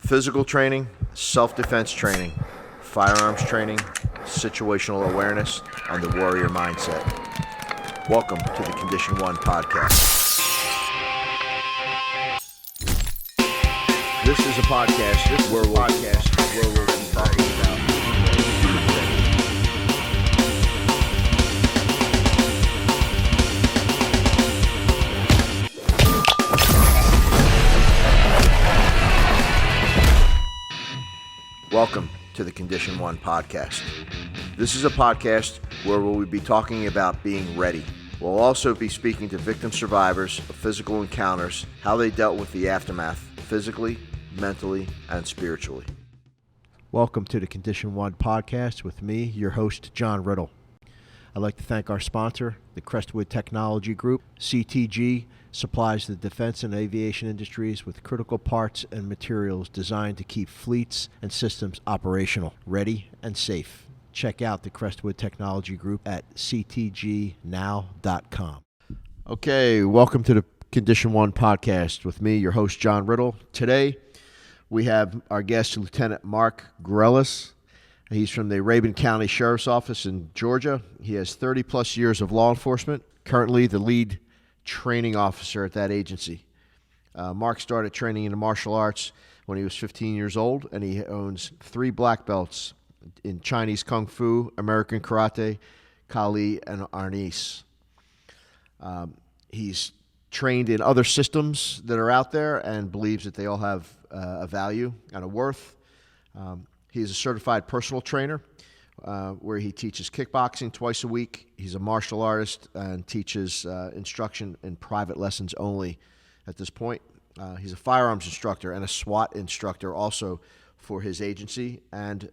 Physical training, self-defense training, firearms training, situational awareness, and the warrior mindset. Welcome to the Condition 1 podcast. This is a podcast where we'll be talking about Welcome to the Condition 1 podcast. This is a podcast where we'll be talking about being ready. We'll also be speaking to victim survivors of physical encounters, how they dealt with the aftermath, physically, mentally, and spiritually. Welcome to the Condition 1 podcast with me, your host, John Riddle. I'd like to thank our sponsor, the Crestwood Technology Group. CTG supplies the defense and aviation industries with critical parts and materials designed to keep fleets and systems operational, ready, and safe. Check out the Crestwood Technology Group at ctgnow.com. Okay, welcome to the Condition 1 podcast with me, your host, John Riddle. Today, we have our guest, Lieutenant Mark Gerrells. He's from the Rabun County Sheriff's Office in Georgia. He has 30-plus years of law enforcement, currently the lead training officer at that agency. Mark started training in the martial arts when he was 15 years old, and he owns 3 black belts in Chinese Kung Fu, American Karate, Kali, and Arnis. He's trained in other systems that are out there and believes that they all have a value and a worth. He's a certified personal trainer where he teaches kickboxing twice a week. He's a martial artist and teaches instruction in private lessons only at this point. He's a firearms instructor and a SWAT instructor also for his agency, and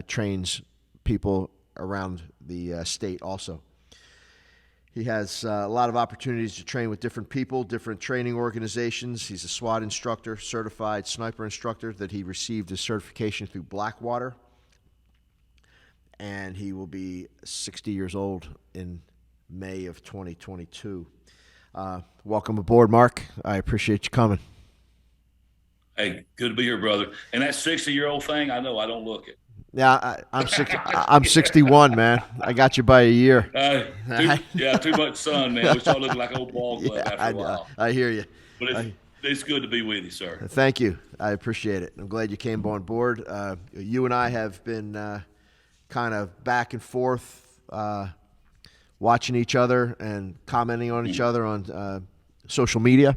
trains people around the state also. He has a lot of opportunities to train with different people, different training organizations. He's a SWAT instructor, certified sniper instructor that he received his certification through Blackwater. And he will be 60 years old in May of 2022. Welcome aboard, Mark. I appreciate you coming. Hey, good to be here, brother. And that 60-year-old thing, I know I don't look it. Yeah, I'm 61, man. I got you by a year. Too much sun, man. We start looking like old ball club after a while. I hear you. But it's good to be with you, sir. Thank you. I appreciate it. I'm glad you came on board. You and I have been kind of back and forth, watching each other and commenting on each other on social media.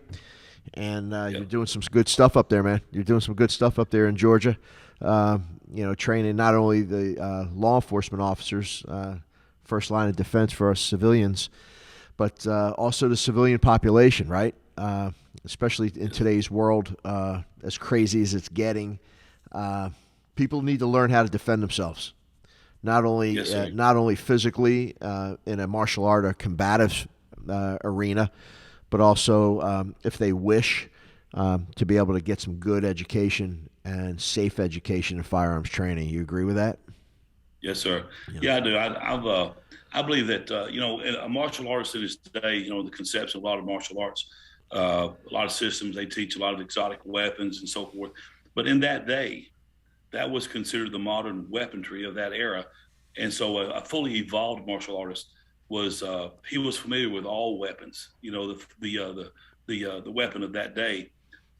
And you're doing some good stuff up there, man. You're doing some good stuff up there in Georgia. Training not only the law enforcement officers, first line of defense for us civilians, but also the civilian population, right? Especially in today's world, as crazy as it's getting, people need to learn how to defend themselves. Not only physically in a martial art or combative arena, but also if they wish to be able to get some good education and safe education and firearms training. You agree with that? Yes, sir. Yeah, I do. I believe that a martial artist in this day, the concepts of a lot of martial arts, a lot of systems, they teach a lot of exotic weapons and so forth. But in that day, that was considered the modern weaponry of that era. And so a fully evolved martial artist was he was familiar with all weapons, the weapon of that day.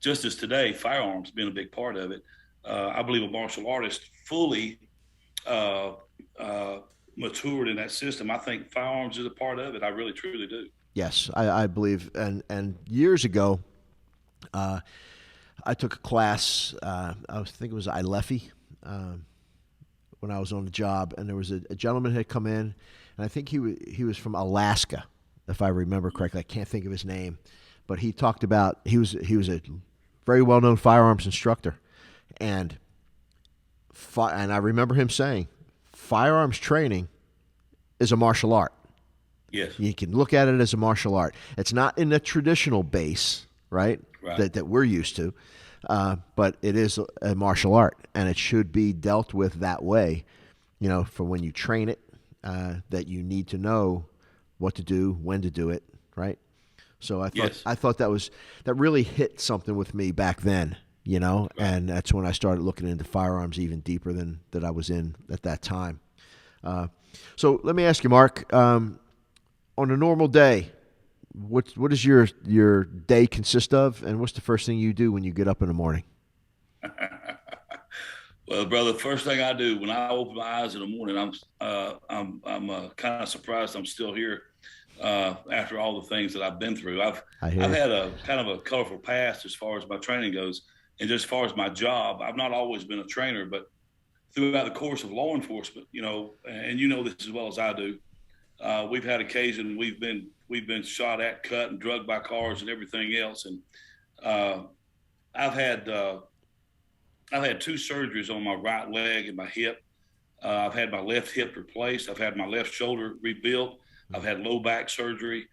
Just as today, firearms being a big part of it, I believe a martial artist fully matured in that system. I think firearms is a part of it. I really, truly do. Yes, I believe. And years ago, I took a class, I think it was ILEFI, when I was on the job, and there was a gentleman who had come in, and I think he was from Alaska, if I remember correctly. I can't think of his name, but he talked about he was a very well-known firearms instructor, and I remember him saying, firearms training is a martial art. Yes, you can look at it as a martial art. It's not in the traditional base, right? That we're used to. But it is a martial art, and it should be dealt with that way, for when you train it, that you need to know what to do, when to do it, right? So I thought that really hit something with me back then, you know, Right. and that's when I started looking into firearms even deeper than that I was in at that time. So let me ask you, Mark, on a normal day, what does your day consist of, and what's the first thing you do when you get up in the morning? Well, brother, first thing I do when I open my eyes in the morning, I'm kind of surprised I'm still here after all the things that I've been through. I hear I've you. had a kind of a colorful past as far as my training goes, and just as far as my job. I've not always been a trainer, but throughout the course of law enforcement, and you know this as well as I do, we've had occasion we've been shot at, cut, and drugged by cars and everything else, and uh, I've had. I've had two surgeries on my right leg and my hip. I've had my left hip replaced. I've had my left shoulder rebuilt. I've had low back surgery.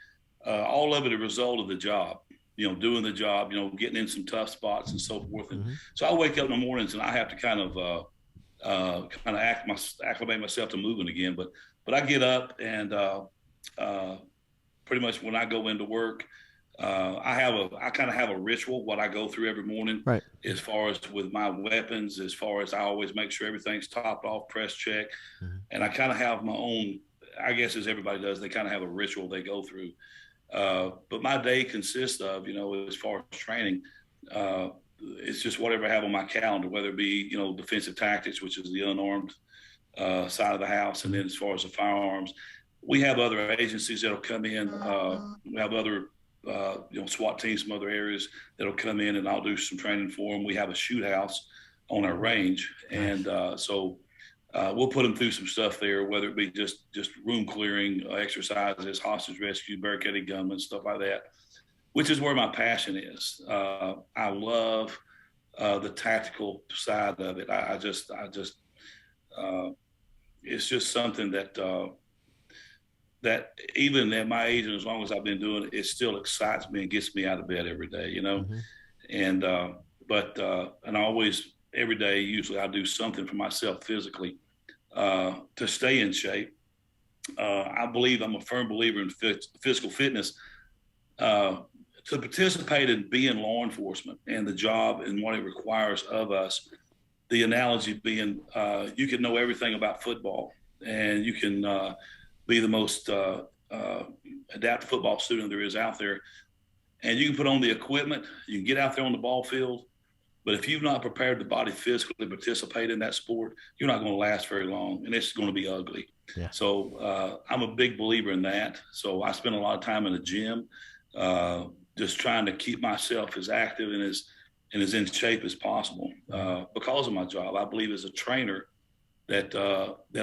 All of it a result of the job, doing the job, getting in some tough spots and so forth. And Mm-hmm. so I wake up in the mornings and I have to kind of acclimate myself to moving again. But I get up and pretty much when I go into work, I kind of have a ritual what I go through every morning Right. as far as with my weapons, as far as I always make sure everything's topped off, press check, Mm-hmm. and I kind of have my own. I guess as everybody does, they kind of have a ritual they go through. But my day consists of, as far as training, it's just whatever I have on my calendar, whether it be, defensive tactics, which is the unarmed side of the house, and then as far as the firearms, we have other agencies that'll come in. We have other SWAT teams from other areas that'll come in, and I'll do some training for them. We have a shoot house on our range, and so we'll put them through some stuff there, whether it be just room clearing exercises, hostage rescue, barricaded gunmen, stuff like that, which is where my passion is. I love the tactical side of it. I just it's just something that even at my age and as long as I've been doing it, it still excites me and gets me out of bed every day, Mm-hmm. And and always every day, usually I do something for myself physically to stay in shape. I'm a firm believer in physical fitness. To participate in being law enforcement and the job and what it requires of us, the analogy being you can know everything about football and you can be the most adaptive football student there is out there. And you can put on the equipment, you can get out there on the ball field, but if you've not prepared the body physically to participate in that sport, you're not going to last very long, and it's going to be ugly. Yeah. So I'm a big believer in that. So I spend a lot of time in the gym, just trying to keep myself as active and as in shape as possible because of my job. I believe as a trainer that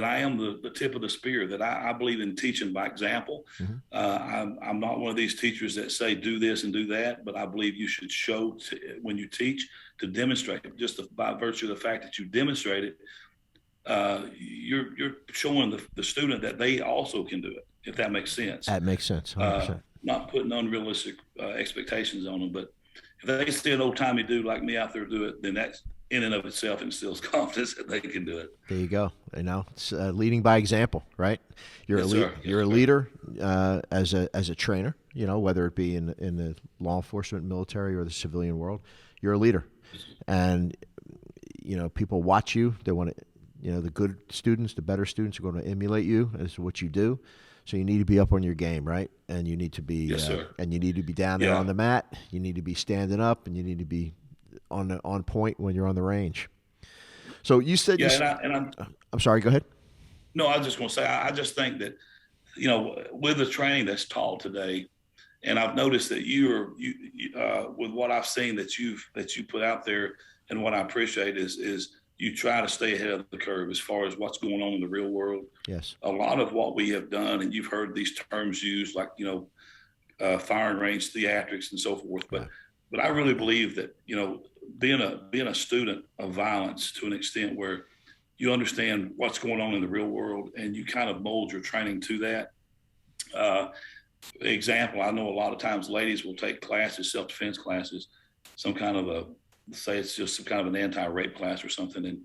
I am the tip of the spear, that I believe in teaching by example. Mm-hmm. I'm not one of these teachers that say do this and do that, but I believe you should show when you teach to demonstrate it. Just by virtue of the fact that you demonstrate it, you're showing the student that they also can do it, if that makes sense. That makes sense. 100%. Not putting unrealistic expectations on them, but if they see an old timey dude like me out there do it, then that's in and of itself instills confidence that they can do it. There you go. It's leading by example, right? You're Yes, a sir. you're a Yes, leader as a trainer. Whether it be in the law enforcement, military, or the civilian world, you're a leader, and people watch you. They want to, the good students, the better students are going to emulate you as what you do. So you need to be up on your game, right? And you need to be, Yes, sir. And you need to be down there on the mat. You need to be standing up, and you need to be on point when you're on the range. So you said, I'm sorry. Go ahead. No, I was just going to say, I just think that, with the training that's taught today, and I've noticed that you with what I've seen that you put out there, and what I appreciate is you try to stay ahead of the curve as far as what's going on in the real world. Yes. A lot of what we have done, and you've heard these terms used, like firing range theatrics and so forth, but I really believe that being a student of violence to an extent where you understand what's going on in the real world and you kind of mold your training to that. Example, I know a lot of times ladies will take classes, self-defense classes, some kind of say it's just some kind of an anti-rape class or something,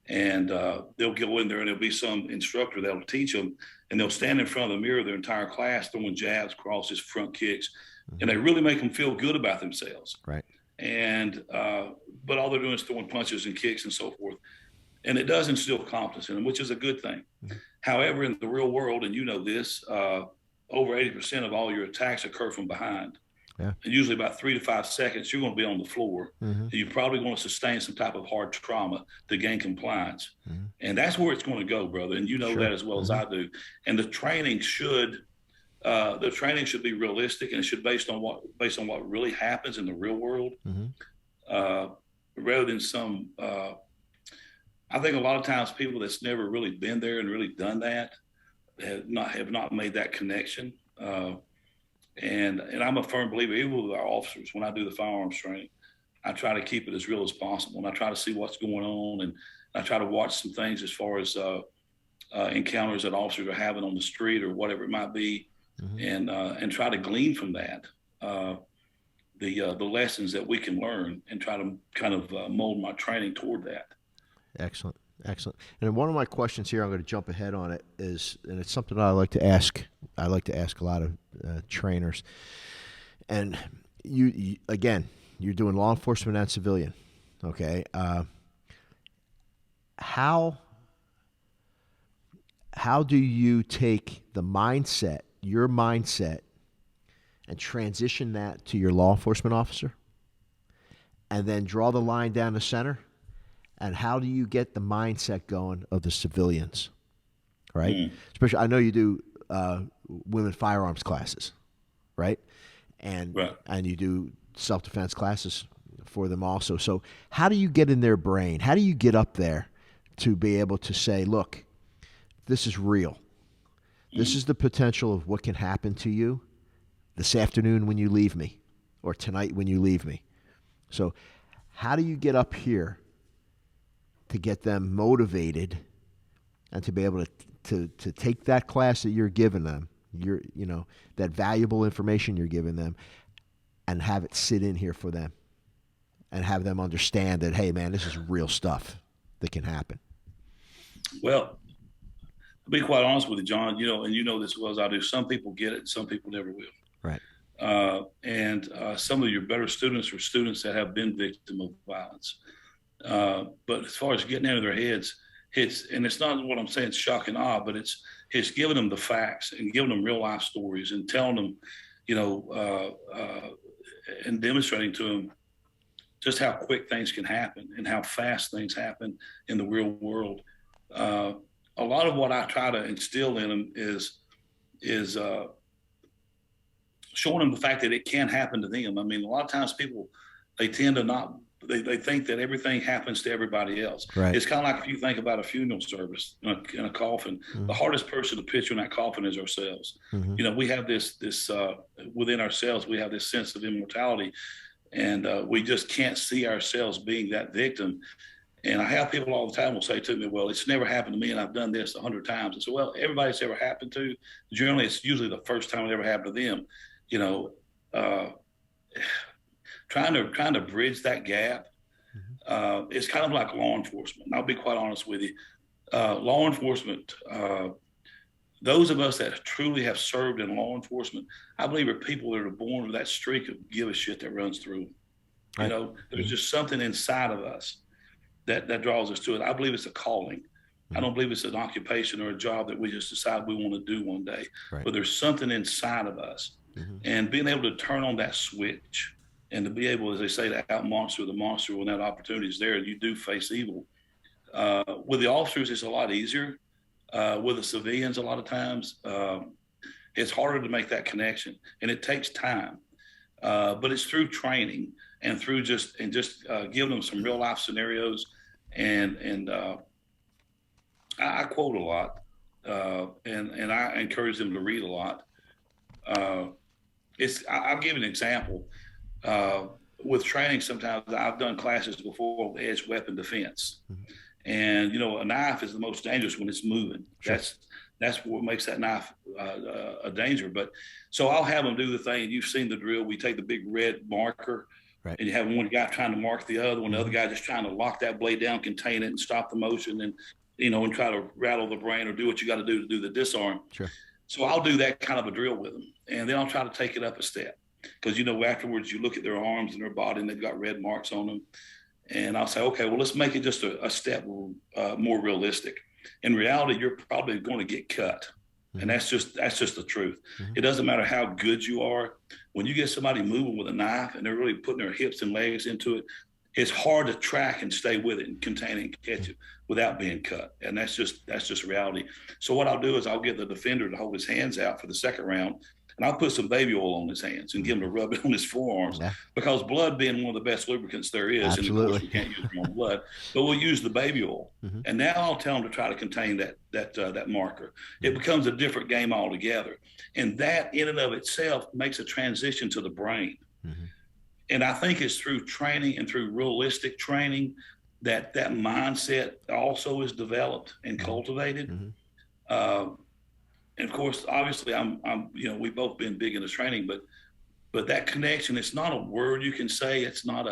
and they'll go in there and there'll be some instructor that'll teach them, and they'll stand in front of the mirror their entire class throwing jabs, crosses, front kicks, and they really make them feel good about themselves. Right. and but all they're doing is throwing punches and kicks and so forth. And it does instill confidence in them, which is a good thing. Mm-hmm. However, in the real world, and you know this, over 80% of all your attacks occur from behind. Yeah. And usually about 3 to 5 seconds, you're going to be on the floor. Mm-hmm. And you're probably going to sustain some type of hard trauma to gain compliance. Mm-hmm. And that's where it's going to go, brother. And you know that as well as I do. And the training should be realistic, and it should based on what really happens in the real world, rather than some. I think a lot of times people that's never really been there and really done that have not made that connection. And I'm a firm believer, even with our officers, when I do the firearms training, I try to keep it as real as possible, and I try to see what's going on, and I try to watch some things as far as encounters that officers are having on the street or whatever it might be, and try to glean from that the lessons that we can learn, and try to kind of mold my training toward that. Excellent. And one of my questions here, I'm going to jump ahead on it, is, and it's something I like to ask. I like to ask a lot of trainers. And you again, you're doing law enforcement and civilian. Okay. How do you take your mindset, and transition that to your law enforcement officer, and then draw the line down the center? And how do you get the mindset going of the civilians, right? Especially, I know you do women firearms classes, right? And you do self-defense classes for them also. So how do you get in their brain? How do you get up there to be able to say, look, this is real. This is the potential of what can happen to you this afternoon when you leave me, or tonight when you leave me. So how do you get up here to get them motivated, and to be able to take that class that you're giving them, that valuable information you're giving them, and have it sit in here for them, and have them understand that, hey man, this is real stuff that can happen? Well, to be quite honest with you, John, and you know this as well as I do, some people get it, some people never will. Right. And some of your better students are students that have been victims of violence. But as far as getting into their heads, it's not what I'm saying, it's shock and awe, but it's giving them the facts and giving them real life stories and telling them, and demonstrating to them just how quick things can happen and how fast things happen in the real world. A lot of what I try to instill in them is showing them the fact that it can happen to them. I mean, a lot of times people, they tend to not. They think that everything happens to everybody else. Right. It's kind of like if you think about a funeral service in a coffin, the hardest person to picture in that coffin is ourselves. We have this within ourselves, we have this sense of immortality, and we just can't see ourselves being that victim. And I have people all the time will say to me, well, it's never happened to me, and I've done this 100 times. I say, well, everybody's ever happened to. Generally, it's usually the first time it ever happened to them. Trying to bridge that gap, it's kind of like law enforcement. And I'll be quite honest with you. Law enforcement, those of us that truly have served in law enforcement, I believe are people that are born with that streak of give a shit that runs through them. There's just something inside of us that draws us to it. I believe it's a calling. I don't believe it's an occupation or a job that we just decide we want to do one day. Right. But there's something inside of us. And being able to turn on that switch, and to be able, as they say, to out-monster the monster when that opportunity is there and you do face evil. With the officers, it's a lot easier. With the civilians, a lot of times, it's harder to make that connection, and it takes time. But it's through training and through just giving them some real life scenarios. And I quote a lot, and I encourage them to read a lot. I'll give an example. With training, sometimes I've done classes before with edge weapon defense, and a knife is the most dangerous when it's moving. Sure. That's what makes that knife a danger. But so I'll have them do the thing. You've seen the drill. We take the big red marker, right, and you have one guy trying to mark the other one, the other guy just trying to lock that blade down, contain it, and stop the motion, and and try to rattle the brain or do what you got to do the disarm. Sure. So I'll do that kind of a drill with them, and then I'll try to take it up a step. because, afterwards you look at their arms and their body and they've got red marks on them. And I'll say, okay, well, let's make it just a step more realistic. In reality, you're probably going to get cut. And that's just the truth. It doesn't matter how good you are. When you get somebody moving with a knife and they're really putting their hips and legs into it, it's hard to track and stay with it and contain it and catch it without being cut. And that's just reality. So what I'll do is I'll get the defender to hold his hands out for the second round, and I'll put some baby oil on his hands and give him to rub it on his forearms, because blood being one of the best lubricants there is. Absolutely. And of course we can't use our own blood, but we'll use the baby oil. And now I'll tell him to try to contain that marker. It becomes a different game altogether. And that in and of itself makes a transition to the brain. And I think it's through training and through realistic training that mindset also is developed and cultivated. And of course, obviously, we've both been big into training, but that connection, it's not a word you can say. It's not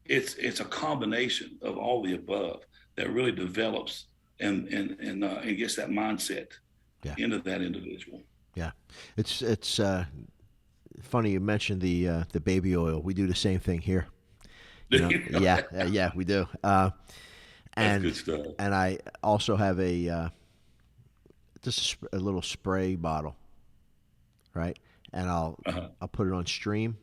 it's a combination of all the above that really develops and gets that mindset into that individual. Yeah, it's funny you mentioned the baby oil. We do the same thing here. Yeah, we do. And that's good stuff. And I also have just a little spray bottle, right? And I'll put it on stream.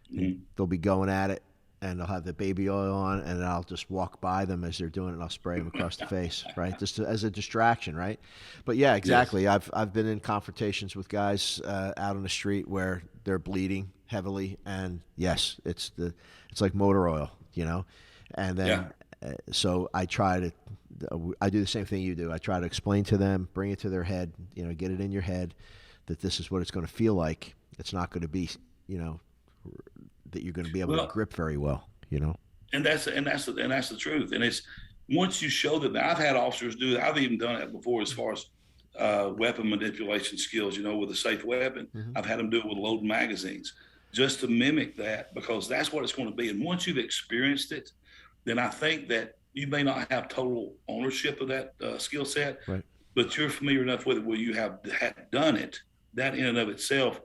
They'll be going at it, and they'll have the baby oil on, and I'll just walk by them as they're doing it, and I'll spray them across the face, right? Just as a distraction, right? But yeah, exactly. Yes. I've been in confrontations with guys out on the street where they're bleeding heavily, and yes, it's like motor oil, and then. So I do the same thing you do. I try to explain to them, bring it to their head, get it in your head that this is what it's going to feel like. It's not going to be, that you're going to be able to grip very well, And that's the truth. And it's once you show them. I've had officers do that. I've even done it before as far as weapon manipulation skills, with a safe weapon. I've had them do it with loaded magazines just to mimic that, because that's what it's going to be. And once you've experienced it, then I think that you may not have total ownership of that skill set, right, but you're familiar enough with it where you have done it. That in and of itself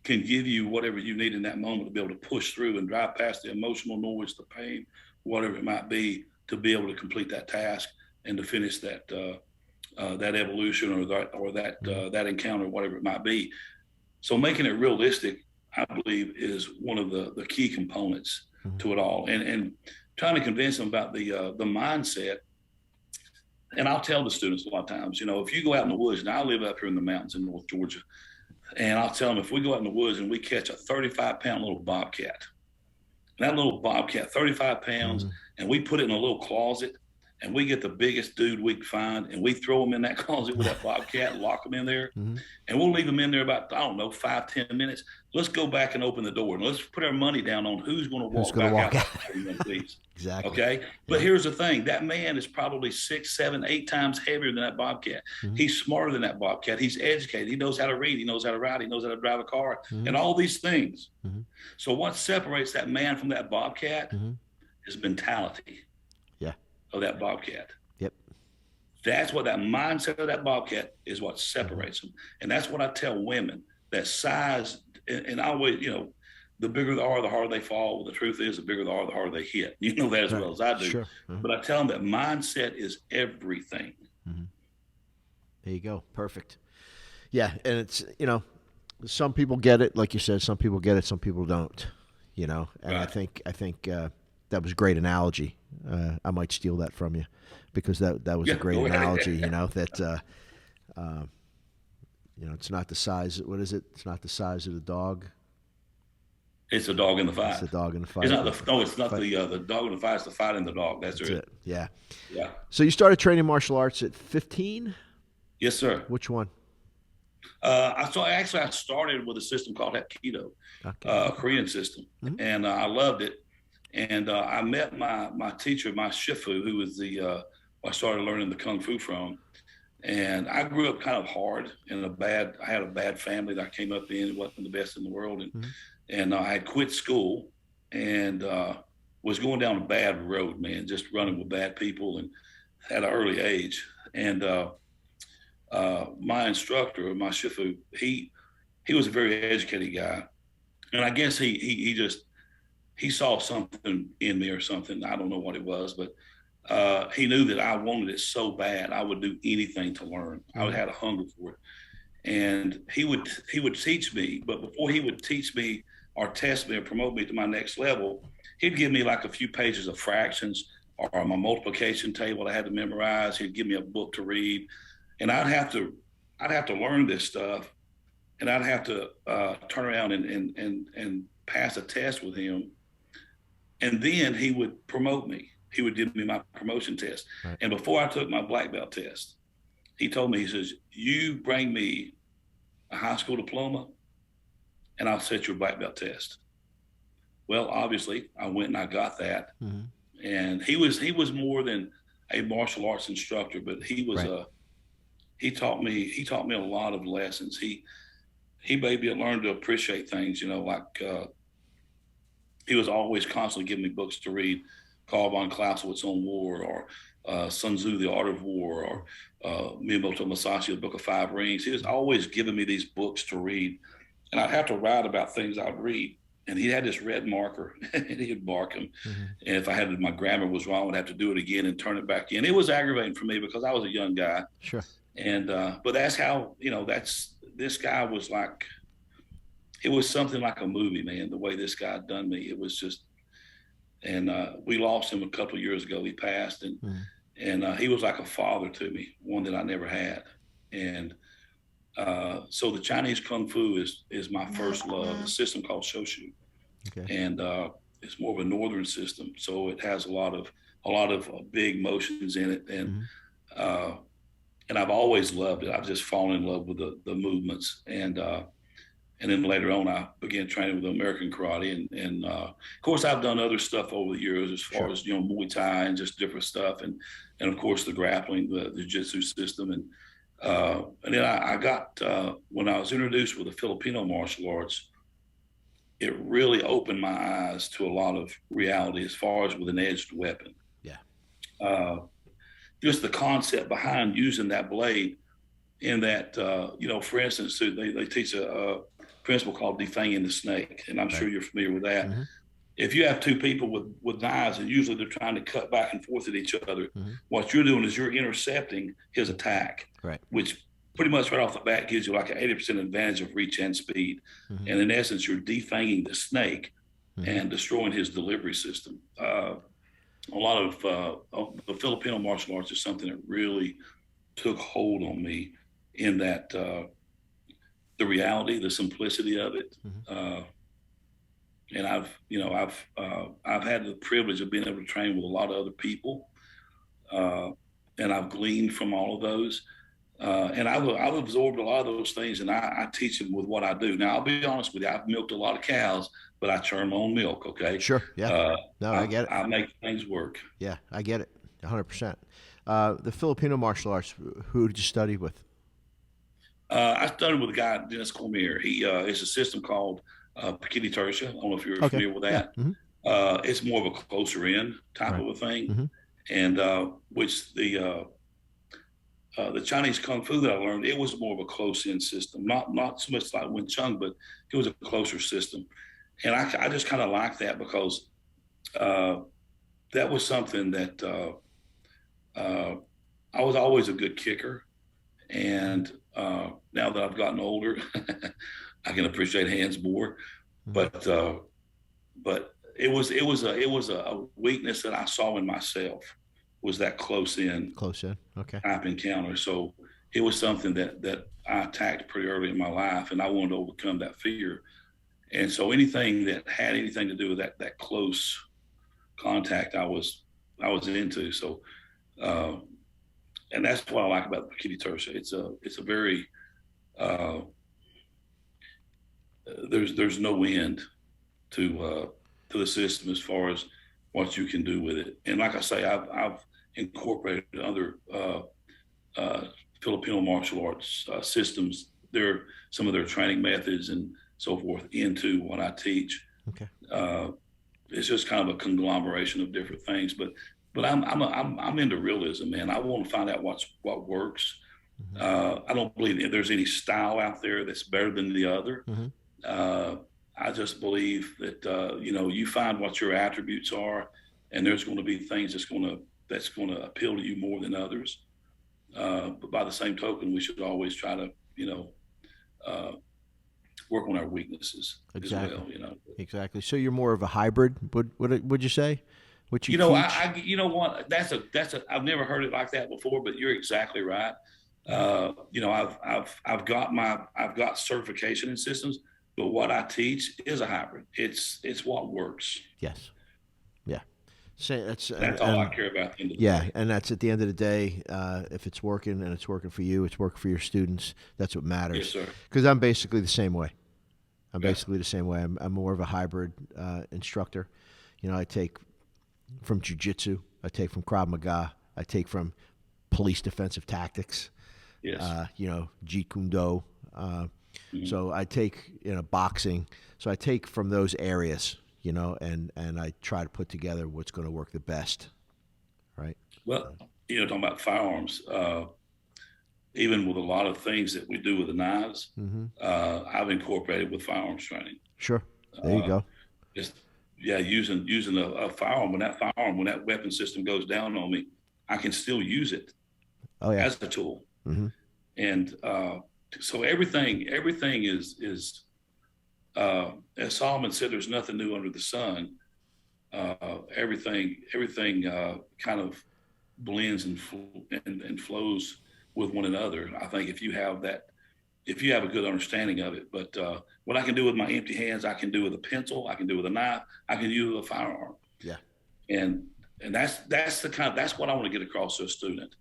can give you whatever you need in that moment to be able to push through and drive past the emotional noise, the pain, whatever it might be, to be able to complete that task and to finish that evolution or that encounter, whatever it might be. So making it realistic, I believe, is one of the key components to it all. And trying to convince them about the mindset. And I'll tell the students a lot of times, if you go out in the woods, and I live up here in the mountains in North Georgia, and I'll tell them, if we go out in the woods and we catch a 35-pound little bobcat, that little bobcat, 35 pounds, and we put it in a little closet, and we get the biggest dude we can find, and we throw him in that closet with that bobcat and lock him in there, and we'll leave him in there about, 5-10 minutes. Let's go back and open the door, and let's put our money down on who's going to walk back out. Exactly. Okay? But here's the thing. That man is probably 6, 7, 8 times heavier than that bobcat. He's smarter than that bobcat. He's educated. He knows how to read. He knows how to write. He knows how to drive a car, and all these things. So what separates that man from that bobcat is mentality. Of that bobcat. Yep. That's what that mindset of that bobcat is, what separates them. And that's what I tell women, that size, and I always, the bigger they are, the harder they fall. The truth is, the bigger they are, the harder they hit. You know that as well as I do. Sure. But I tell them that mindset is everything. There you go. Perfect. Yeah. And it's, some people get it. Like you said, some people get it, some people don't, and right. I think that was a great analogy. I might steal that from you, because that was a great analogy. That it's not the size. What is it? It's not the size of the dog. It's a dog in the fight. It's a dog in the fight. It's not the dog in the fight. It's the fight in the dog. That's it. Yeah. Yeah. So you started training martial arts at 15? Yes, sir. Which one? I started with a system called Hapkido, a Korean system, and I loved it. And I met my teacher, my shifu, who was I started learning the Kung Fu from. And I grew up kind of hard I had a bad family that I came up in. It wasn't the best in the world. And I had quit school and was going down a bad road, man, just running with bad people and at an early age. And my instructor, my shifu, he was a very educated guy. And I guess he saw something in me or something. I don't know what it was, but he knew that I wanted it so bad. I would do anything to learn. I had a hunger for it. And he would teach me, but before he would teach me or test me or promote me to my next level, he'd give me like a few pages of fractions or my multiplication table I had to memorize. He'd give me a book to read, and I'd have to learn this stuff, and I'd have to turn around and pass a test with him, and then he would promote me. He would give me my promotion test, right. And before I took my black belt test, he told me, he says, "You bring me a high school diploma and I'll set your black belt test." Well, obviously I went and I got that. Mm-hmm. And he was more than a martial arts instructor, but he was right. He taught me a lot of lessons. He made me learn to appreciate things, like he was always constantly giving me books to read, Carl von Clausewitz on war, or Sun Tzu, The Art of War, or Miyamoto Musashi, The Book of Five Rings. He was always giving me these books to read, and I'd have to write about things I'd read. And he had this red marker, and he'd mark them. Mm-hmm. And if my grammar was wrong, I'd have to do it again and turn it back in. It was aggravating for me because I was a young guy. Sure. And but that's how this guy was like. It was something like a movie, man. The way this guy done me, it was just. And we lost him a couple of years ago. He passed, and he was like a father to me, one that I never had. And so the Chinese Kung Fu is my first love, a system called Shoshu. Okay. And it's more of a northern system, so it has a lot of big motions in it, and I've always loved it. I've just fallen in love with the movements, and then later on I began training with American karate, and of course I've done other stuff over the years as far as Muay Thai and just different stuff, and of course the grappling, the jiu-jitsu system, and then I got when I was introduced with the Filipino martial arts, it really opened my eyes to a lot of reality as far as with an edged weapon. Yeah. Just the concept behind using that blade in that, for instance, they teach a principle called Defanging the Snake, and I'm sure you're familiar with that. Mm-hmm. If you have two people with knives, and usually they're trying to cut back and forth at each other, what you're doing is you're intercepting his attack, right? Which pretty much right off the bat gives you like an 80% advantage of reach and speed. Mm-hmm. And in essence, you're defanging the snake and destroying his delivery system. A lot of the Filipino martial arts is something that really took hold on me in that the reality, the simplicity of it. Mm-hmm. And I've had the privilege of being able to train with a lot of other people, and I've gleaned from all of those. And I've absorbed a lot of those things, and I teach them with what I do. Now, I'll be honest with you, I've milked a lot of cows, but I churn my own milk, okay? Sure, yeah. I get it. I make things work. Yeah, I get it, 100%. The Filipino martial arts, who did you study with? I studied with a guy, Dennis Cormier. He is a system called Pikiti Tertia. I don't know if you're familiar with that. Yeah. Mm-hmm. It's more of a closer in type of a thing. Mm-hmm. And which the Chinese Kung Fu that I learned, it was more of a close-in system, not so much like Wing Chun, but it was a closer system. And I just kind of liked that because that was something that I was always a good kicker. And now that I've gotten older, I can appreciate hands more. But it was a weakness that I saw in myself, was that close in okay type encounter. So it was something that I attacked pretty early in my life, and I wanted to overcome that fear. And so anything that had anything to do with that close contact, I was into. So and that's what I like about the Pikiti Tertia. It's a very there's no end to the system as far as what you can do with it. And like I say, I've incorporated other Filipino martial arts systems, some of their training methods and so forth into what I teach. Okay. It's just kind of a conglomeration of different things, but I'm into realism, man. I want to find out what works. Mm-hmm. I don't believe there's any style out there that's better than the other. Mm-hmm. I just believe that, you find what your attributes are, and there's going to be things that's going to appeal to you more than others. But by the same token, we should always try to, uh, work on our weaknesses Exactly. as well. Exactly. So you're more of a hybrid. Would you say? What you You know, teach? you know what? I've never heard it like that before, but you're exactly right. I've got certification in systems, but what I teach is a hybrid. It's what works. Yes. Yeah. Say that's That's all I care about at the end of the yeah, day. and that's at the end of the day. If it's working and it's working for you, it's working for your students. That's what Yes, matters. sir. Because I'm basically the same way. I'm Yeah. basically the same way. I'm more of a hybrid instructor. I take from jujitsu. I take from Krav Maga. I take from police defensive tactics. Yes. Jeet Kune Do. So I take boxing. So I take from those areas. And I try to put together what's going to work the best. Right. Well, talking about firearms, even with a lot of things that we do with the knives, I've incorporated with firearms training. Sure. There you go. Just using a firearm when that weapon system goes down on me, I can still use it as a tool. And so everything is as Solomon said, there's nothing new under the sun. Everything kind of blends and flows with one another. I think if you have a good understanding of it, but what I can do with my empty hands, I can do with a pencil, I can do with a knife, I can do with a firearm. Yeah. And that's what I want to get across to a student.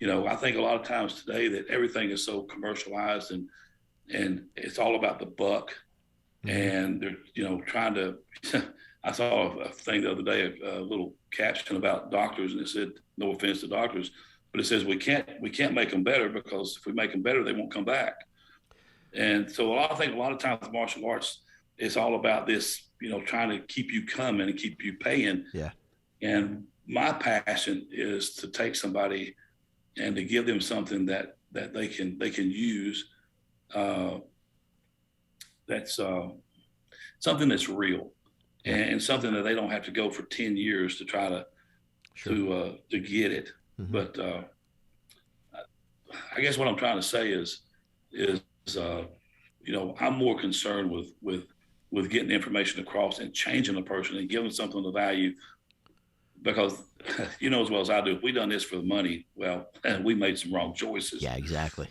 I think a lot of times today that everything is so commercialized and it's all about the buck. And they're, trying to, I saw a thing the other day, a little caption about doctors, and it said, no offense to doctors, but it says, we can't make them better, because if we make them better, they won't come back. And so I think a lot of times with martial arts, it's all about this, trying to keep you coming and keep you paying. Yeah. And my passion is to take somebody and to give them something that they can use. That's something that's real, and something that they don't have to go for 10 years to try to get it. But I guess what I'm trying to say is I'm more concerned with getting information across and changing a person and giving something of value, because as well as I do, if we done this for the money, well, we made some wrong choices. Yeah, exactly.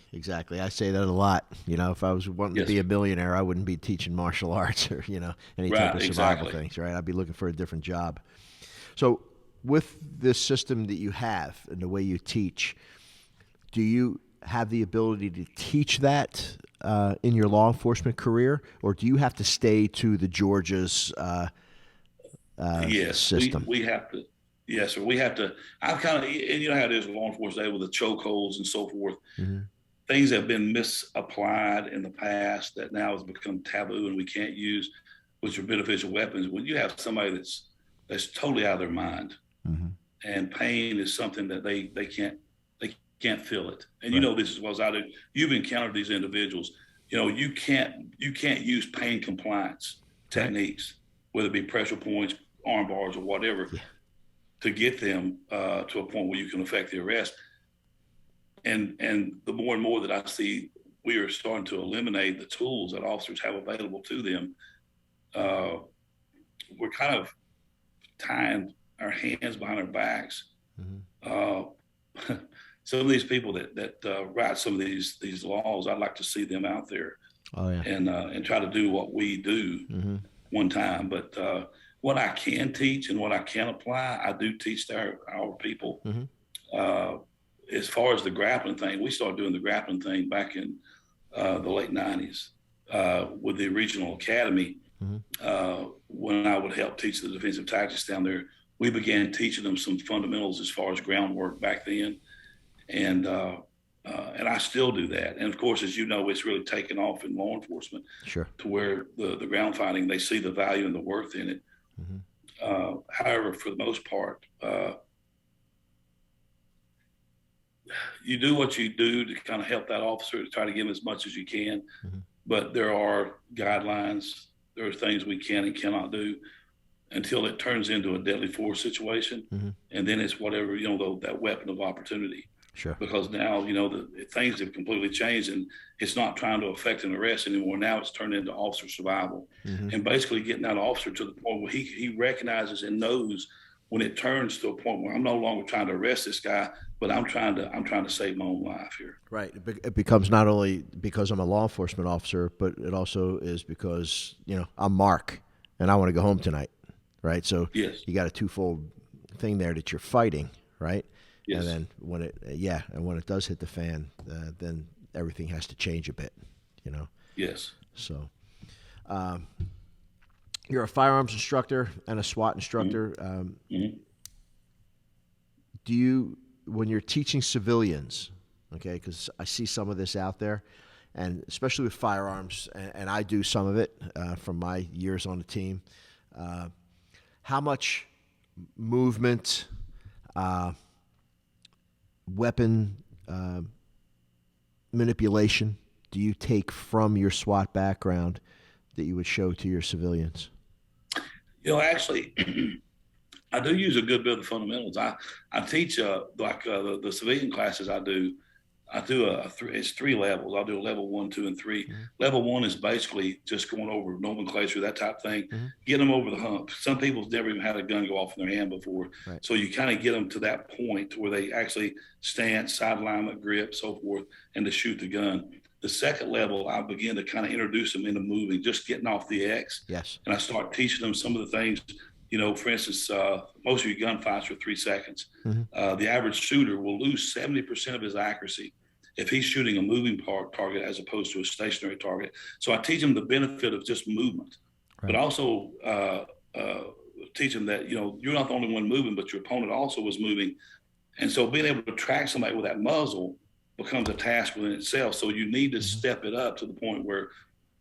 I say that a lot. If I was wanting to be a millionaire, I wouldn't be teaching martial arts or any type of survival things, right? I'd be looking for a different job. So with this system that you have and the way you teach, do you have the ability to teach that in your law enforcement career, or do you have to stay to the Georgia's system? We have to. Yes, sir. We have to. I've kind of, and you know how it is with law enforcement with the chokeholds and so forth. Things have been misapplied in the past that now has become taboo and we can't use, which are beneficial weapons. When you have somebody that's totally out of their mind, and pain is something that they can't feel it. And this as well as I do. You've encountered these individuals. You can't use pain compliance techniques, whether it be pressure points, arm bars, or whatever. Yeah. To get them to a point where you can effect the arrest. And the more and more that I see, we are starting to eliminate the tools that officers have available to them. We're kind of tying our hands behind our backs. Some of these people that write some of these laws, I'd like to see them out there and try to do what we do one time. But what I can teach and what I can apply, I do teach to our people. As far as the grappling thing, we started doing the grappling thing back in the late 90s with the regional academy. When I would help teach the defensive tactics down there, we began teaching them some fundamentals as far as groundwork back then. And I still do that. And of course, as you know, it's really taken off in law enforcement to where the ground fighting, they see the value and the worth in it. However, for the most part, you do what you do to kind of help that officer to try to give him as much as you can. But there are guidelines there are things we can and cannot do until it turns into a deadly force situation. And then it's whatever, that weapon of opportunity. Sure. Because now, things have completely changed, and it's not trying to affect an arrest anymore. Now it's turned into officer survival, and basically getting that officer to the point where he recognizes and knows when it turns to a point where I'm no longer trying to arrest this guy, but I'm trying to save my own life here. Right. It becomes not only because I'm a law enforcement officer, but it also is because, I'm Mark and I want to go home tonight. Right. So yes, you got a twofold thing there that you're fighting. Right. Yes. And then when it does hit the fan, then everything has to change a bit, Yes. So, you're a firearms instructor and a SWAT instructor. Do you, when you're teaching civilians, okay, because I see some of this out there, and especially with firearms, and I do some of it from my years on the team, how much movement, weapon manipulation do you take from your SWAT background that you would show to your civilians? Actually, I do use a good bit of the fundamentals. I teach the civilian classes I do. It's 3 levels. I'll do a level 1, 2, and 3. Level 1 is basically just going over nomenclature, that type of thing, get them over the hump. Some people's never even had a gun go off in their hand before. Right. So you kind of get them to that point where they actually stand, side alignment, grip, so forth, and to shoot the gun. The second level, I begin to kind of introduce them into moving, just getting off the X. Yes. And I start teaching them some of the things. For instance, most of your gunfights are 3 seconds. The average shooter will lose 70% of his accuracy if he's shooting a moving target as opposed to a stationary target. So I teach them the benefit of just movement, right. But also teach them that, you're not the only one moving, but your opponent also was moving. And so being able to track somebody with that muzzle becomes a task within itself. So you need to step it up to the point where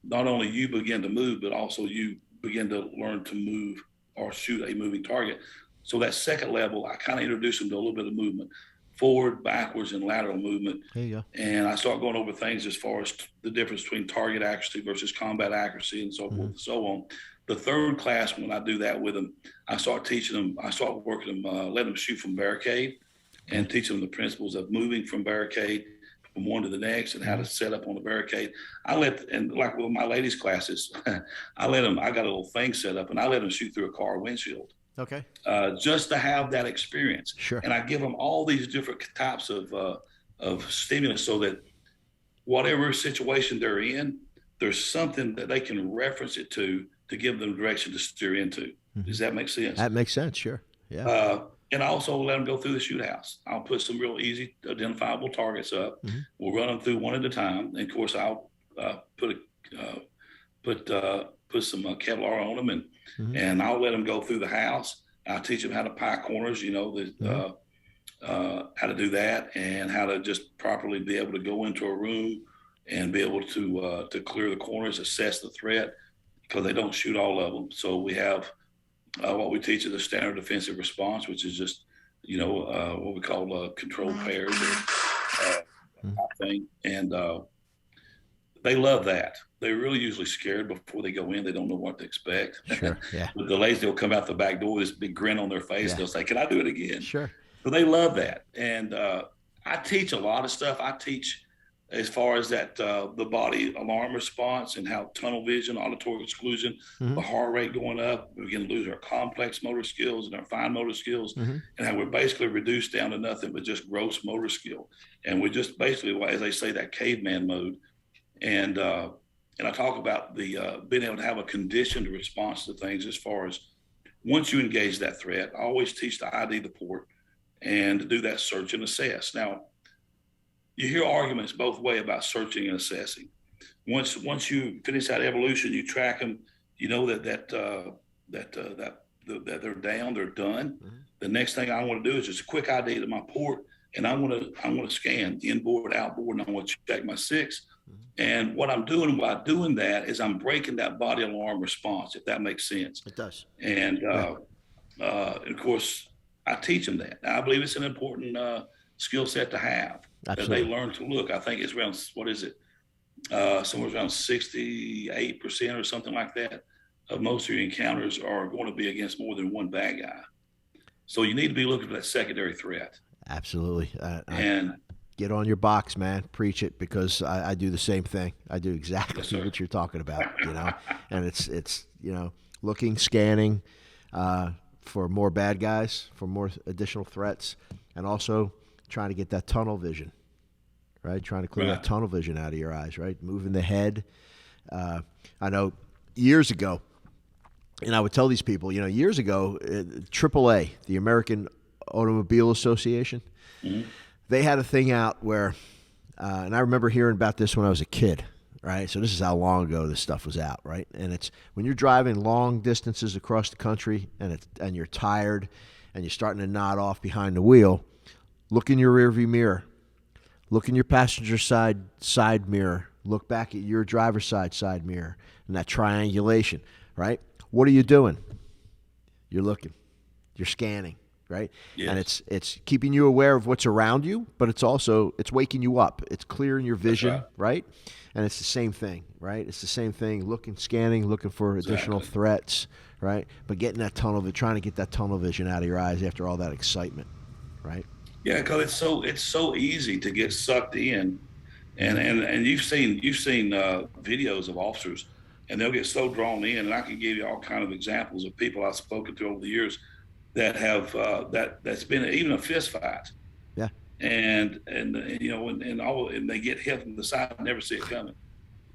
not only you begin to move, but also you begin to learn to move or shoot a moving target. So that second level, I kind of introduce them to a little bit of movement, forward, backwards, and lateral movement. There you go. And I start going over things as far as the difference between target accuracy versus combat accuracy and so forth and so on. The third class, when I do that with them, I start teaching them, I start working them, letting them shoot from barricade and teach them the principles of moving from barricade from one to the next and how to set up on the barricade. And like with my ladies' classes, I got a little thing set up and I let them shoot through a car windshield. Okay. Just to have that experience. Sure. And I give them all these different types of stimulus so that whatever situation they're in, there's something that they can reference it to give them direction to steer into. Does that make sense? That makes sense. Sure. Yeah. And I also let them go through the shoot house. I'll put some real easy identifiable targets up. We'll run them through one at a time. And of course, I'll put some Kevlar on them and I'll let them go through the house. I'll teach them how to pie corners, how to do that and how to just properly be able to go into a room and be able to clear the corners, assess the threat, because they don't shoot all of them. So we have what we teach is a standard defensive response, which is just, what we call controlled pairs thing. And they love that. They're really usually scared before they go in. They don't know what to expect. Sure, yeah. But the ladies, they'll come out the back door with this big grin on their face. Yeah. They'll say, "Can I do it again?" Sure. So they love that. And I teach a lot of stuff. I teach as far as that the body alarm response and how tunnel vision, auditory exclusion, the heart rate going up, we begin to lose our complex motor skills and our fine motor skills, and how we're basically reduced down to nothing but just gross motor skill. And we're just basically, as they say, that caveman mode. And I talk about the being able to have a conditioned response to things as far as once you engage that threat. I always teach to ID the port and to do that search and assess. Now, you hear arguments both ways about searching and assessing. Once you finish that evolution, you track them. You know that they're down, they're done. The next thing I want to do is just a quick ID to my port, and I want to scan inboard, outboard, and I want to check my 6. And what I'm doing by doing that is I'm breaking that body alarm response, if that makes sense. It does. And of course, I teach them that. I believe it's an important skill set to have. Absolutely. That they learn to look. I think it's around, somewhere around 68% or something like that of most of your encounters are going to be against more than one bad guy. So you need to be looking for that secondary threat. Absolutely. And get on your box, man. Preach it, because I do the same thing. I do exactly yes, what you're talking about, and it's looking, scanning for more bad guys, for more additional threats, and also trying to get that tunnel vision, right? Trying to clear that tunnel vision out of your eyes, right? Moving the head. I know years ago, and I would tell these people, years ago, AAA, the American Automobile Association, they had a thing out where, and I remember hearing about this when I was a kid, right? So this is how long ago this stuff was out, right? And it's when you're driving long distances across the country and you're tired and you're starting to nod off behind the wheel, look in your rearview mirror, look in your passenger side mirror, look back at your driver's side mirror, and that triangulation, right? What are you doing? You're looking, you're scanning. Right? Yes. And it's keeping you aware of what's around you, but it's waking you up. It's clearing your vision, right? And it's the same thing, right? It's the same thing, looking, scanning, looking for additional threats, right? But getting that trying to get that tunnel vision out of your eyes after all that excitement, right? Yeah, because it's so easy to get sucked in, and you've seen videos of officers, and they'll get so drawn in, and I can give you all kind of examples of people I've spoken to over the years that have that's been even a fist fight. Yeah. And they get hit from the side and never see it coming.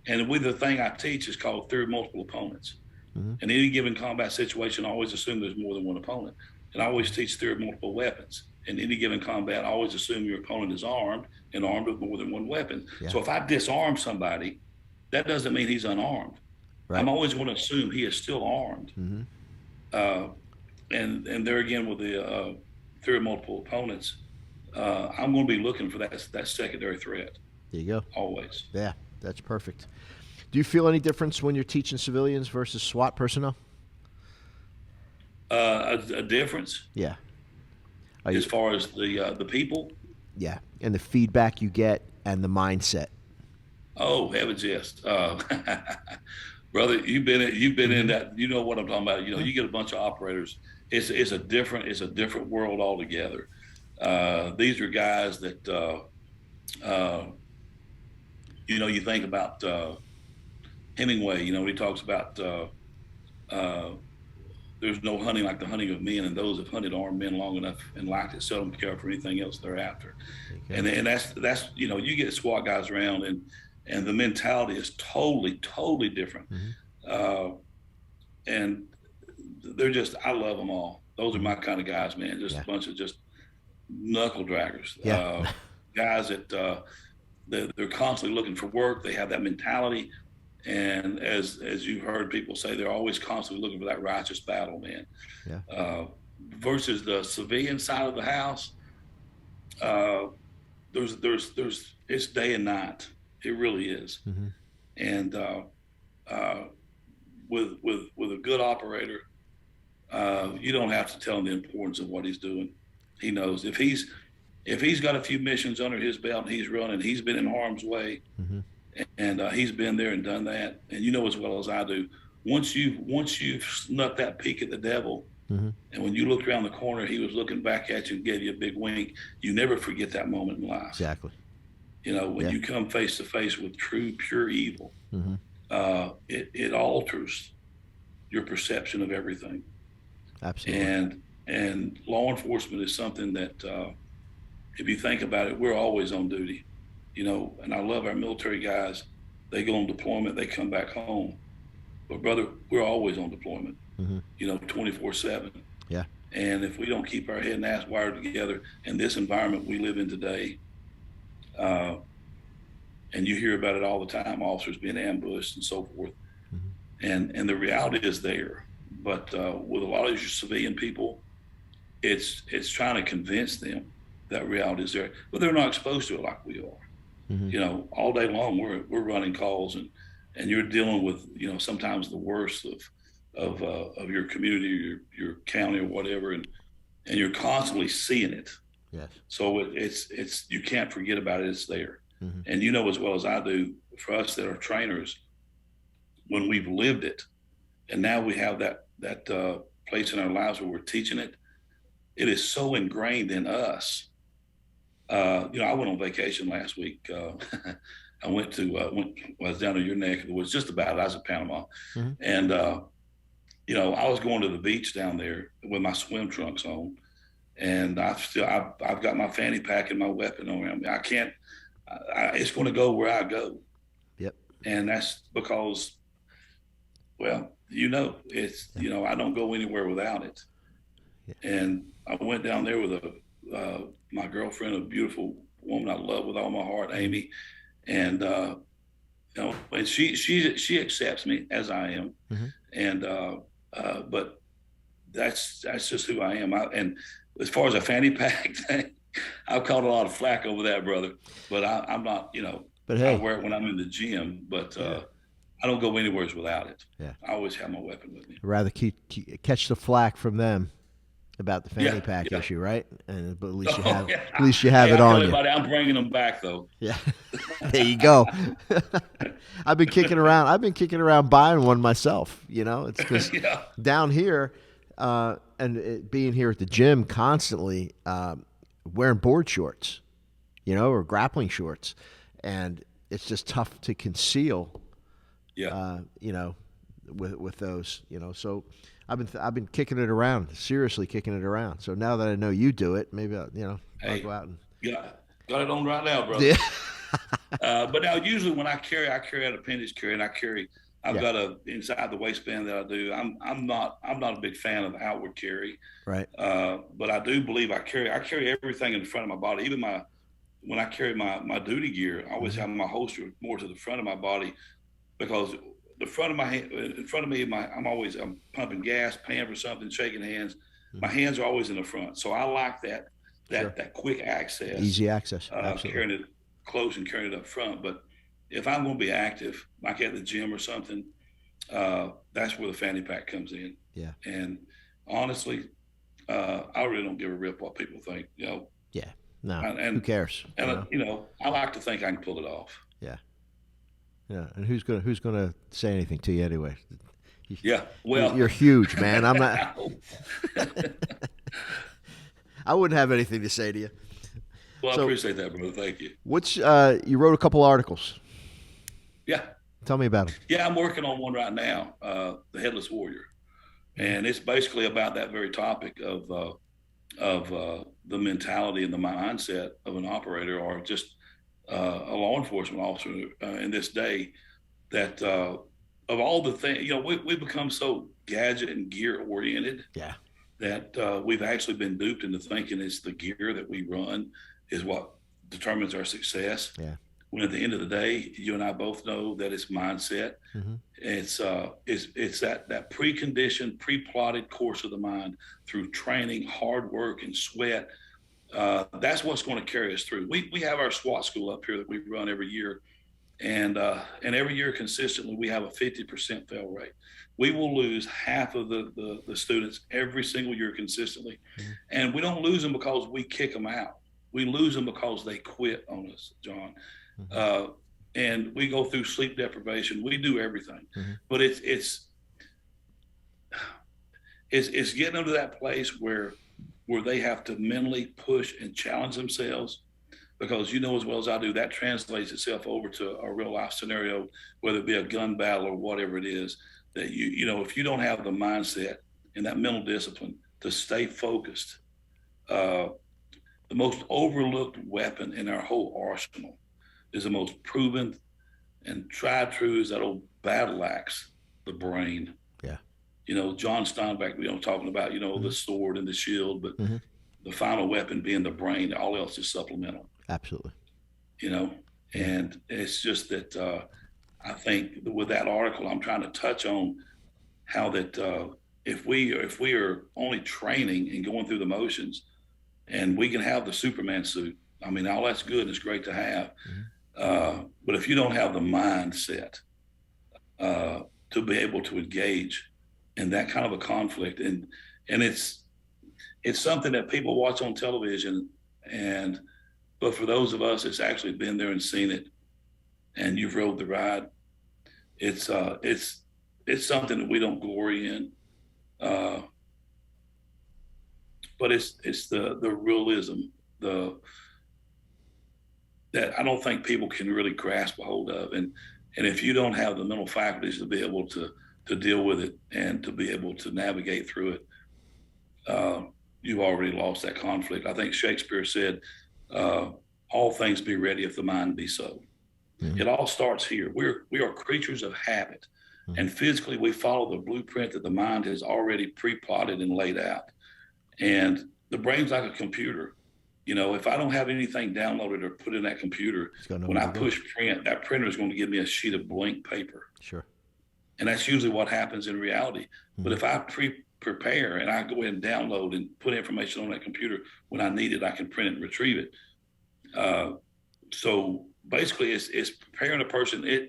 And the thing I teach is called theory of multiple opponents. In any given combat situation, I always assume there's more than one opponent. And I always teach theory of multiple weapons. In any given combat, I always assume your opponent is armed and armed with more than one weapon. Yeah. So if I disarm somebody, that doesn't mean he's unarmed. Right. I'm always going to assume he is still armed. And there again with the theory of multiple opponents, I'm going to be looking for that secondary threat. There you go. Always. Yeah, that's perfect. Do you feel any difference when you're teaching civilians versus SWAT personnel? A difference? Yeah. As far as the people? Yeah, and the feedback you get and the mindset. Oh, heavens, yes. Brother, you've been in that. You know what I'm talking about. You get a bunch of operators. It's a different world altogether. These are guys that you think about Hemingway. He talks about there's no hunting like the hunting of men, and those have hunted armed men long enough and liked it seldom care for anything else thereafter. Okay. And that's you get SWAT guys around and the mentality is totally different. And they're I love them all. Those are my kind of guys, man. Just a bunch of just knuckle draggers. Yeah. Guys that they're constantly looking for work. They have that mentality. And as you've heard people say, they're always constantly looking for that righteous battle, man. Yeah. Versus the civilian side of the house, there's it's day and night. It really is. And with a good operator, you don't have to tell him the importance of what he's doing. He knows if he's got a few missions under his belt and he's running, he's been in harm's way, and he's been there and done that. And you know as well as I do, once you've snuck that peek at the devil, and when you looked around the corner, he was looking back at you and gave you a big wink. You never forget that moment in life. Exactly. When you come face to face with true, pure evil, it alters your perception of everything. Absolutely. And law enforcement is something that, if you think about it, we're always on duty. And I love our military guys. They go on deployment, they come back home. But brother, we're always on deployment. 24/7. Yeah. And if we don't keep our head and ass wired together in this environment we live in today, and you hear about it all the time, officers being ambushed and so forth. And the reality is there. But with a lot of your civilian people, it's trying to convince them that reality is there. But they're not exposed to it like we are. All day long we're running calls and you're dealing with, sometimes the worst of your community, your county or whatever, and you're constantly seeing it. Yes. So it's you can't forget about it. It's there. And as well as I do, for us that are trainers, when we've lived it and now we have that place in our lives where we're teaching it. It is so ingrained in us. I went on vacation last week. I went to I was down in your neck of the woods, just about. I was in Panama, and I was going to the beach down there with my swim trunks on, and I've got my fanny pack and my weapon on me. I can't. It's going to go where I go. Yep. And that's because, well, it's I don't go anywhere without it. Yeah. And I went down there with my girlfriend, a beautiful woman I love with all my heart, Amy, and and she accepts me as I am, and but that's just who I am. And as far as a fanny pack thing, I've caught a lot of flack over that, brother. But I'm not, But hey, I wear it when I'm in the gym, but I don't go anywhere without it. Yeah, I always have my weapon with me. I'd rather catch the flack from them about the fanny pack issue, right? But at least you have at least you have it on you. I'm bringing them back though. Yeah, there you go. I've been kicking around buying one myself. It's because down here, and being here at the gym constantly, wearing board shorts, or grappling shorts, and it's just tough to conceal. Yeah. With those, so. I've been kicking it around, seriously kicking it around. So now that I know you do it, maybe I'll go out and got it on right now, brother. Yeah. But now usually when I carry out appendage carry, and I've got a inside the waistband that I do. I'm not a big fan of outward carry. Right. But I do believe I carry everything in front of my body. Even when I carry my duty gear, I always have my holster more to the front of my body, because the front of my hand, in front of me, I'm pumping gas, paying for something, shaking hands. My hands are always in the front, so I like that quick access, easy access, absolutely. Carrying it close and carrying it up front. But if I'm going to be active, like at the gym or something, that's where the fanny pack comes in. Yeah. And honestly, I really don't give a rip what people think. Yeah. No. Who cares? And I like to think I can pull it off. Yeah. Yeah, and who's gonna say anything to you anyway? Yeah, well, you're huge, man. I'm not. I wouldn't have anything to say to you. Well, I appreciate that, brother. Thank you. You wrote a couple articles. Yeah. Tell me about them. Yeah, I'm working on one right now, the Headless Warrior, and it's basically about that very topic of the mentality and the mindset of an operator, or just a law enforcement officer in this day, that of all the things, we become so gadget and gear oriented, that we've actually been duped into thinking it's the gear that we run is what determines our success. Yeah. When at the end of the day, you and I both know that it's mindset. It's that preconditioned, pre-plotted course of the mind through training, hard work, and sweat. That's what's going to carry us through. We have our SWAT school up here that we run every year, and every year consistently we have a 50% fail rate. We will lose half of the students every single year consistently, and we don't lose them because we kick them out. We lose them because they quit on us, John. And we go through sleep deprivation. We do everything, but it's getting them to that place where they have to mentally push and challenge themselves, because as well as I do, that translates itself over to a real life scenario, whether it be a gun battle or whatever it is, that if you don't have the mindset and that mental discipline to stay focused, the most overlooked weapon in our whole arsenal is the most proven and tried true is that old battle axe, the brain. Yeah. John Steinbeck, talking about, the sword and the shield, but the final weapon being the brain. All else is supplemental. Absolutely. And it's just that I think with that article, I'm trying to touch on how that if we are only training and going through the motions, and we can have the Superman suit, I mean, all that's good and it's great to have. But if you don't have the mindset to be able to engage in that kind of a conflict, and it's something that people watch on television, but for those of us that's actually been there and seen it, and you've rode the ride, it's it's something that we don't glory in, but it's the realism that I don't think people can really grasp a hold of, and if you don't have the mental faculties to be able to deal with it and to be able to navigate through it, you've already lost that conflict. I think Shakespeare said, all things be ready if the mind be so. Mm-hmm. It all starts here. We are creatures of habit. Mm-hmm. And physically we follow the blueprint that the mind has already pre-plotted and laid out. And the brain's like a computer. You know, if I don't have anything downloaded or put in that computer, when I push print, that printer is going to give me a sheet of blank paper. Sure. And that's usually what happens in reality. Mm-hmm. But if I prepare and I go ahead and download and put information on that computer, when I need it, I can print it and retrieve it. So basically it's preparing a person,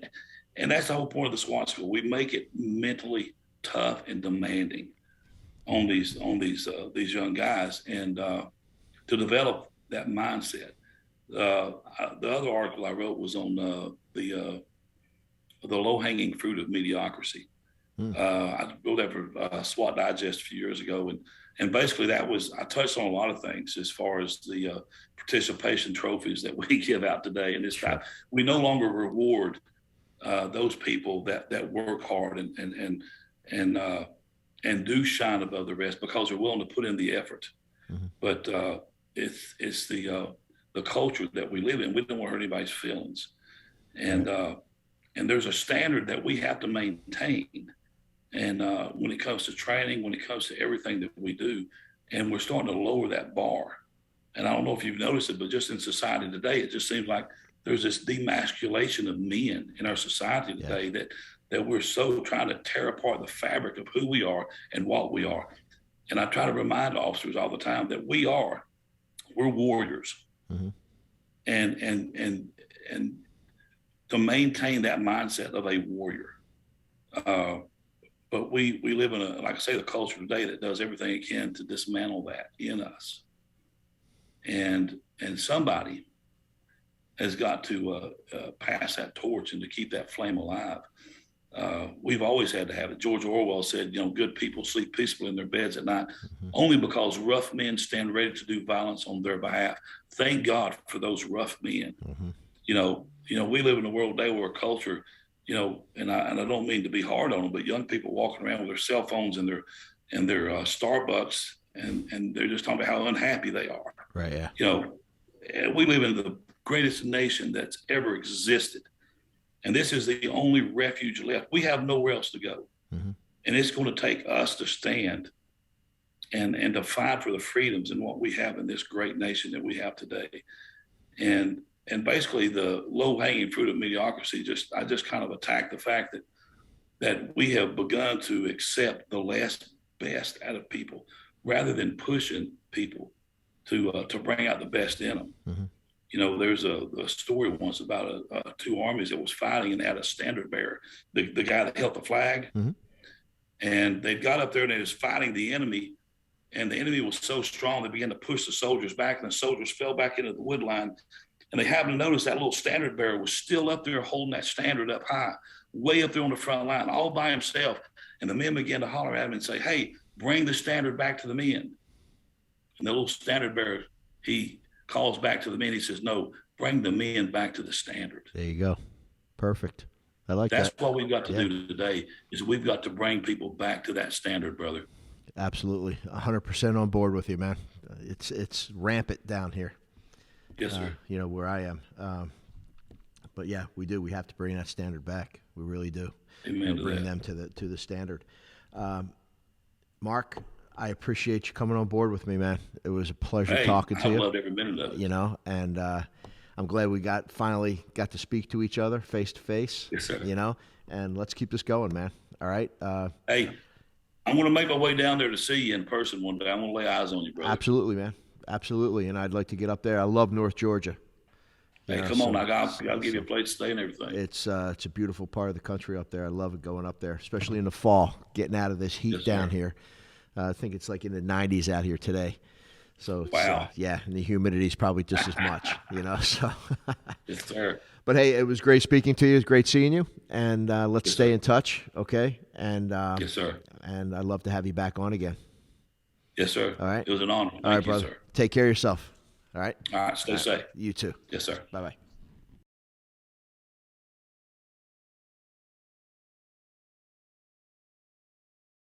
and that's the whole point of the SWAT school. We make it mentally tough and demanding on these young guys, and to develop that mindset. The other article I wrote was on the low-hanging fruit of mediocrity. I wrote that for SWAT Digest a few years ago, and basically that was, I touched on a lot of things as far as the participation trophies that we give out today. And this time, we no longer reward those people that work hard and do shine above the rest because they're willing to put in the effort. Mm-hmm. But it's the culture that we live in. We don't want to hurt anybody's feelings, and there's a standard that we have to maintain. And when it comes to training, when it comes to everything that we do, and we're starting to lower that bar. And I don't know if you've noticed it, but just in society today, it just seems like there's this demasculation of men in our society today that we're so trying to tear apart the fabric of who we are and what we are. And I try to remind officers all the time that we're warriors. Mm-hmm. And to maintain that mindset of a warrior. But we live in like I say, the culture today that does everything it can to dismantle that in us. And somebody has got to pass that torch and to keep that flame alive. We've always had to have it. George Orwell said, good people sleep peacefully in their beds at night, mm-hmm. only because rough men stand ready to do violence on their behalf. Thank God for those rough men. Mm-hmm. We live in a world today where a culture, and I don't mean to be hard on them, but young people walking around with their cell phones and their Starbucks, and they're just talking about how unhappy they are. Right. Yeah. We live in the greatest nation that's ever existed. And this is the only refuge left. We have nowhere else to go. Mm-hmm. And it's going to take us to stand and to fight for the freedoms and what we have in this great nation that we have today. And basically the low-hanging fruit of mediocrity, I just kind of attack the fact that we have begun to accept the last best out of people rather than pushing people to bring out the best in them. Mm-hmm. There's a story once about two armies that was fighting, and they had a standard bearer, the guy that held the flag. Mm-hmm. And they got up there and they was fighting the enemy, and the enemy was so strong they began to push the soldiers back, and the soldiers fell back into the wood line. And they happened to notice that little standard bearer was still up there holding that standard up high, way up there on the front line, all by himself. And the men began to holler at him and say, "Hey, bring the standard back to the men." And the little standard bearer, he calls back to the men. He says, "No, bring the men back to the standard." There you go. Perfect. I like That's that. what we've got to do today, is we've got to bring people back to that standard, brother. Absolutely. 100% on board with you, man. It's rampant down here. Yes, sir. Where I am. But yeah, we do. We have to bring that standard back. We really do. Amen to bring that. them to the standard. Mark, I appreciate you coming on board with me, man. It was a pleasure talking to you. I loved every minute of it. And I'm glad we finally got to speak to each other face to face. Yes, sir. And let's keep this going, man. All right. Hey, I'm going to make my way down there to see you in person one day. I'm going to lay eyes on you, brother. Absolutely, man. Absolutely. And I'd like to get up there. I love North Georgia. Hey, come on. I'll give you a place to stay and everything. It's a beautiful part of the country up there. I love it going up there, especially in the fall, getting out of this heat down here. I think it's like in the 90s out here today. So, wow. And the humidity is probably just as much, so. Yes, sir. But hey, it was great speaking to you. It was great seeing you, and let's Yes, stay sir. in touch, okay? And Yes, sir. And I'd love to have you back on again. Yes, sir. All right. It was an honor. All right, Thank you, brother. sir. Take care of yourself. All right. All right. Stay safe. You too. Yes, sir. Bye bye.